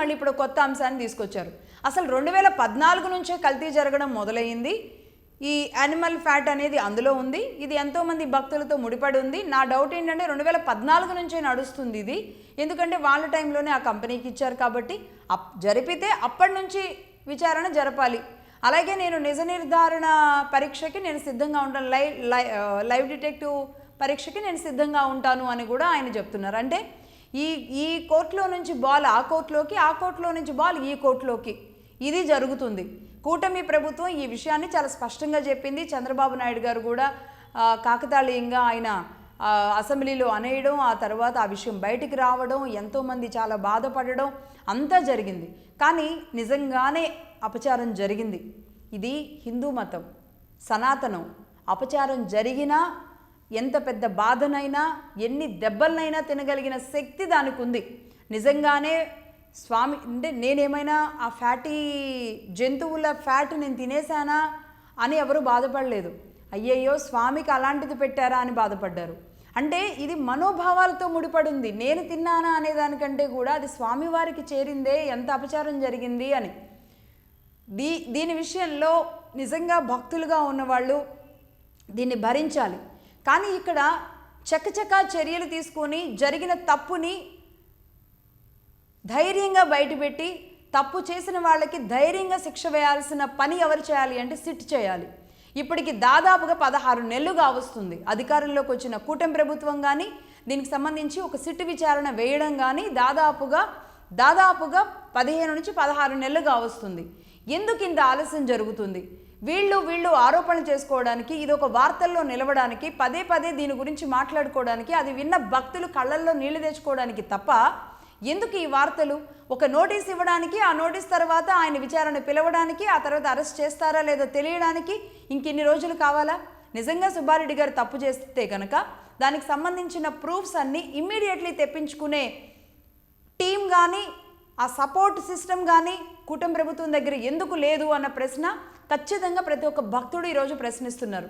మళ్ళీ ఇప్పుడు కొత్త అంశాన్ని తీసుకొచ్చారు. అసలు 2014 నుంచే కల్తీ జరగడం మొదలైంది. ఈ యానిమల్ ఫ్యాట్ అనేది అందులో ఉంది. ఇది ఎంతోమంది భక్తులతో ముడిపడి ఉంది. నా డౌట్ ఏంటంటే 2014 నుంచే నడుస్తుంది ఇది. ఎందుకంటే వాళ్ళ టైంలోనే ఆ కంపెనీకి ఇచ్చారు కాబట్టి జరిపితే అప్పటి నుంచి విచారణ జరపాలి. అలాగే నేను నిజ నిర్ధారణ పరీక్షకి నేను సిద్ధంగా ఉంటాను, లైవ్ డిటెక్టివ్ పరీక్షకి నేను సిద్ధంగా ఉంటాను అని కూడా ఆయన చెప్తున్నారు. అంటే ఈ కోర్టులో నుంచి బాల్ ఆ కోర్టులోకి, ఆ కోర్టులో నుంచి బాల్ ఈ కోర్టులోకి ఇది జరుగుతుంది. కూటమి ప్రభుత్వం ఈ విషయాన్ని చాలా స్పష్టంగా చెప్పింది. చంద్రబాబు నాయుడు గారు కూడా కాకతాళీయంగా ఆయన అసెంబ్లీలో అనేయడం, ఆ తర్వాత ఆ విషయం బయటికి రావడం, ఎంతోమంది చాలా బాధపడడం అంతా జరిగింది. కానీ నిజంగానే అపచారం జరిగింది. ఇది హిందూ మతం, సనాతనం. అపచారం జరిగినా ఎంత పెద్ద బాధనైనా ఎన్ని దెబ్బలనైనా తినగలిగిన శక్తి దానికి ఉంది. నిజంగానే స్వామి అంటే నేనేమైనా ఆ ఫ్యాటీ జంతువుల ఫ్యాట్ నేను తినేసానా అని ఎవరు బాధపడలేదు. అయ్యయ్యో స్వామికి అలాంటిది పెట్టారా అని బాధపడ్డారు. అంటే ఇది మనోభావాలతో ముడిపడింది. నేను తిన్నానా అనే దానికంటే కూడా అది స్వామివారికి చేరిందే, ఎంత అపచారం జరిగింది అని. దీని విషయంలో నిజంగా భక్తులుగా ఉన్నవాళ్ళు దీన్ని భరించాలి. కానీ ఇక్కడ చకచకా చర్యలు తీసుకొని జరిగిన తప్పుని ధైర్యంగా బయటపెట్టి తప్పు చేసిన వాళ్ళకి ధైర్యంగా శిక్ష వేయాల్సిన పని ఎవరు చేయాలి అంటే సిట్ చేయాలి. ఇప్పటికి దాదాపుగా 16 నెలలుగా వస్తుంది అధికారంలోకి వచ్చిన కూటమి ప్రభుత్వం కానీ దీనికి సంబంధించి ఒక సిట్ విచారణ వేయడం కానీ దాదాపుగా 15 నుంచి 16 నెలలుగా వస్తుంది. ఎందుకు ఇంత ఆలస్యం జరుగుతుంది? వీళ్ళు ఆరోపణలు చేసుకోవడానికి, ఇది ఒక వార్తల్లో నిలవడానికి, పదే దీని గురించి మాట్లాడుకోవడానికి, అది విన్న భక్తులు కళ్ళల్లో నీళ్లు తెచ్చుకోవడానికి తప్ప ఎందుకు ఈ వార్తలు? ఒక నోటీస్ ఇవ్వడానికి, ఆ నోటీస్ తర్వాత ఆయన విచారణ పిలవడానికి, ఆ తర్వాత అరెస్ట్ చేస్తారా లేదో తెలియడానికి ఇంకెన్ని రోజులు కావాలా? నిజంగా సుబ్బారెడ్డి గారు తప్పు చేస్తే కనుక దానికి సంబంధించిన ప్రూఫ్స్ అన్నీ ఇమ్మీడియట్లీ తెప్పించుకునే టీం కానీ, ఆ సపోర్ట్ సిస్టమ్ కానీ కూటమి ప్రభుత్వం దగ్గర ఎందుకు లేదు అన్న ప్రశ్న ఖచ్చితంగా ప్రతి ఒక్క భక్తుడు ఈరోజు ప్రశ్నిస్తున్నారు.